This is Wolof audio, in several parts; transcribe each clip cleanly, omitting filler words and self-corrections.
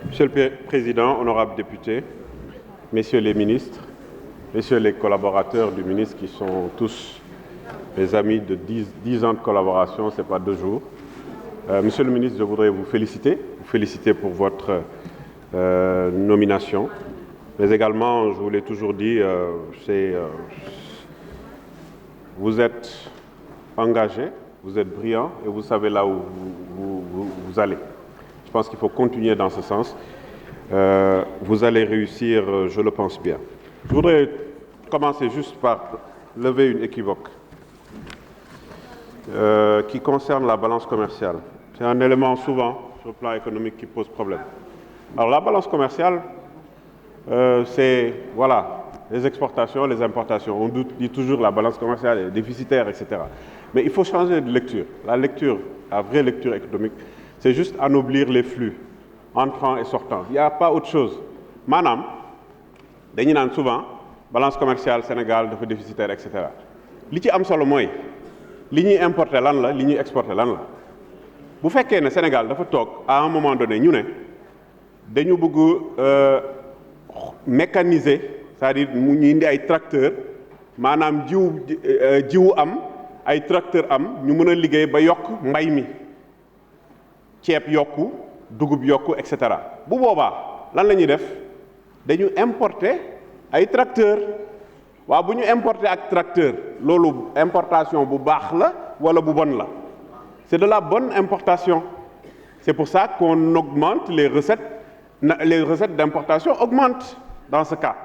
Monsieur le Président, honorables députés, messieurs les ministres, messieurs les collaborateurs du ministre qui sont tous les amis de 10 ans de collaboration, ce n'est pas 2 jours. Monsieur le ministre, je voudrais vous féliciter pour votre nomination. Mais également, je vous l'ai toujours dit, vous êtes engagé, vous êtes brillant et vous savez là où vous allez. Je pense qu'il faut continuer dans ce sens. Vous allez réussir, je le pense bien. Je voudrais commencer juste par lever une équivoque qui concerne la balance commerciale. C'est un élément souvent, sur le plan économique, qui pose problème. Alors la balance commerciale, c'est, voilà, les exportations, les importations. On dit toujours la balance commerciale est déficitaire, etc. Mais il faut changer de lecture. La vraie lecture économique, c'est juste anoblir les flux entrants et sortants. Il n'y a pas autre chose. Maanaam dañu naan souvent balance commerciale Sénégal dafa déficitaire, etc. li ci am solo mooy li ñuy importer lan la li ñuy exporter lan la bu fekkee ne Sénégal dafa toog à un moment donné ñu ne dañu bëgg mécaniser, c'est-à-dire mu ñu indi ay tracteurs maanaam jiwu am ay tracteurs am ñu mën a liggéey ba yokk mbay mi ceeb yokku dugub yokku et cetera bu boobaa lan la ñuy def dañu importer ay tracteurs waaw bu ñu importer ak tracteur loolu importation bu baax la wala bu bon la c'est de la bonne importation. C'est pour ça qu'on augmente les recettes d'importation augmentent dans ce cas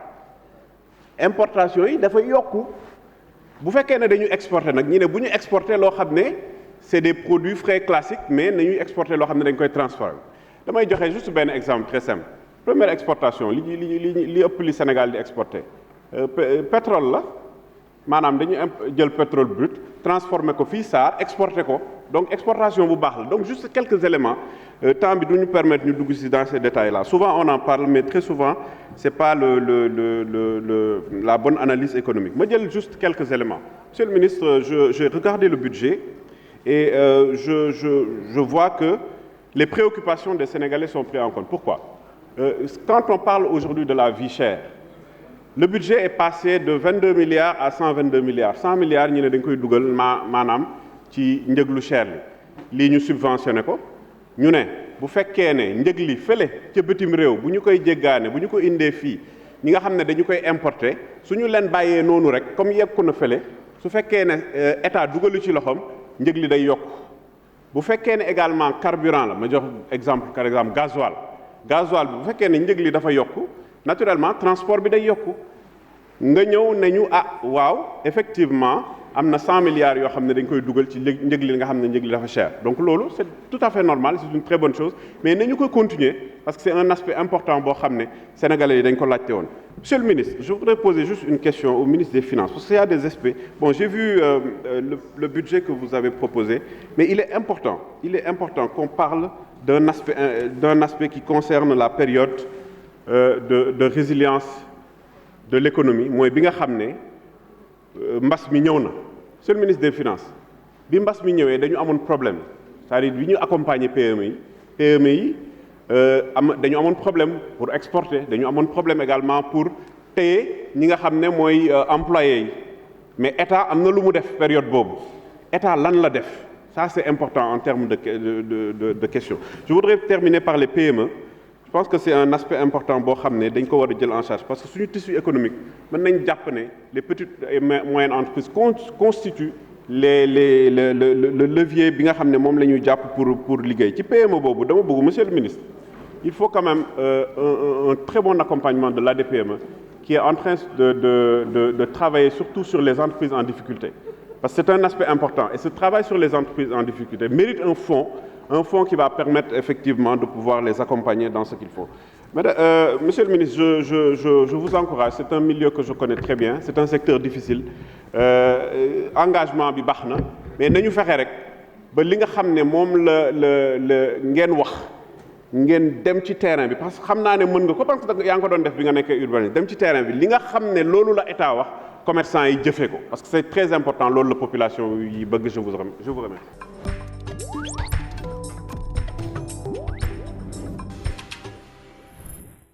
importation yi dafay yokku bu fekkee ne dañu exporter nag ñi ne bu ñu exporter loo xam ne c'est des produits frais classiques mais nañuy exporter loo xam ne dañ koy transformer damay joxe juste benn exemple très simple première exportation li ëpp li Sénégal di exporter pétrole la maanaam dañu jël pétrole brut transformer ko fii SAR exporter ko donc exportation bu baax la donc juste quelques éléments temps bi du ñu permettre ñu dugg ci dans ces détails là souvent on en parle mais très souvent c'est pas la bonne analyse économique ma jël juste quelques éléments monsieur le ministre j'ai regardé le budget et je vois que les préoccupations des Sénégalais sont prises en compte. Pourquoi? Quand on parle aujourd'hui de la vie chère, le budget est passé de 22 milliards à 122 milliards. 100 milliards, ñu ne dañ koy dugal maanaam ci njëg lu cher li lii ñu subventionné ko ñu ne bu fekkee ne njëg li fële ca bitim réew bu ñu koy jéggaane bu ñu ko indee fii ñi nga xam ne dañu koy importer suñu leen bàyyee noonu rek comme yeggu na fële su fekkee ne état dugalu ci loxoom njëg li day yokk bu fekkee ne également carburant la ma jox exemple par exemple gasoil bi bu fekkee ne njëg li dafa yokku naturellement transport bi day yokku nga ñëw ne ñu waaw effectivement am na 100 milliards yoo xam ne dañ koy dugal ci njëg li nga xam ne njëg li dafa cher donc loolu c'est tout à fait normal c'est une très bonne chose mais nañu koy continuer parce que c'est un aspect important boo xam ne sénégalais yi dañ ko laajte woon. Monsieur le ministre, je voudrais poser juste une question au ministre des Finances parce qu'il y a des aspects. Bon, j'ai vu le budget que vous avez proposé, mais il est important qu'on parle d'un aspect qui concerne la période de résilience de l'économie mooy bi nga xam ne mbas mi ñëw na. Monsieur le ministre des Finances bi mbas mi ñëwee dañu amoon problème c'est-à-dire bi ñu accompagner PME yi dañu amoon problème pour exporter dañu amoon problème également pour téye ñi nga xam ne mooy employés yi mais état am na lu mu def période boobu état lan la def ça c'est important en termes de questions. Je voudrais terminer par les PME. Je pense que c'est un aspect important boo xam ne dañ ko war a jël en charge parce que suñu tissu économique mën nañ jàpp ne les petites et moyennes entreprises constituent le levier bi nga xam ne moom la ñuy jàpp pour liggéey ci PME boobu dama bëgg monsieur le ministre il faut quand même un très bon accompagnement de l'ADPME qui est en train de travailler surtout sur les entreprises en difficulté parce que c'est un aspect important et ce travail sur les entreprises en difficulté mérite un fonds qui va permettre effectivement de pouvoir les accompagner dans ce qu'il faut. Monsieur le ministre, je vous encourage, c'est un milieu que je connais très bien, c'est un secteur difficile. Engagement bi baax na mais nañu fexe rek ba li nga xam ne moom la ngeen wax ngeen dem ci terrain bi parce que xam naa ne mën nga ko parce que yaa ngi ko doon def bi nga nekkee urbanisme dem ci terrain bi li nga xam ne loolu la état wax commerçants yi jëfee ko parce que c'est très important loolu la population yi bëgg je vous remercie.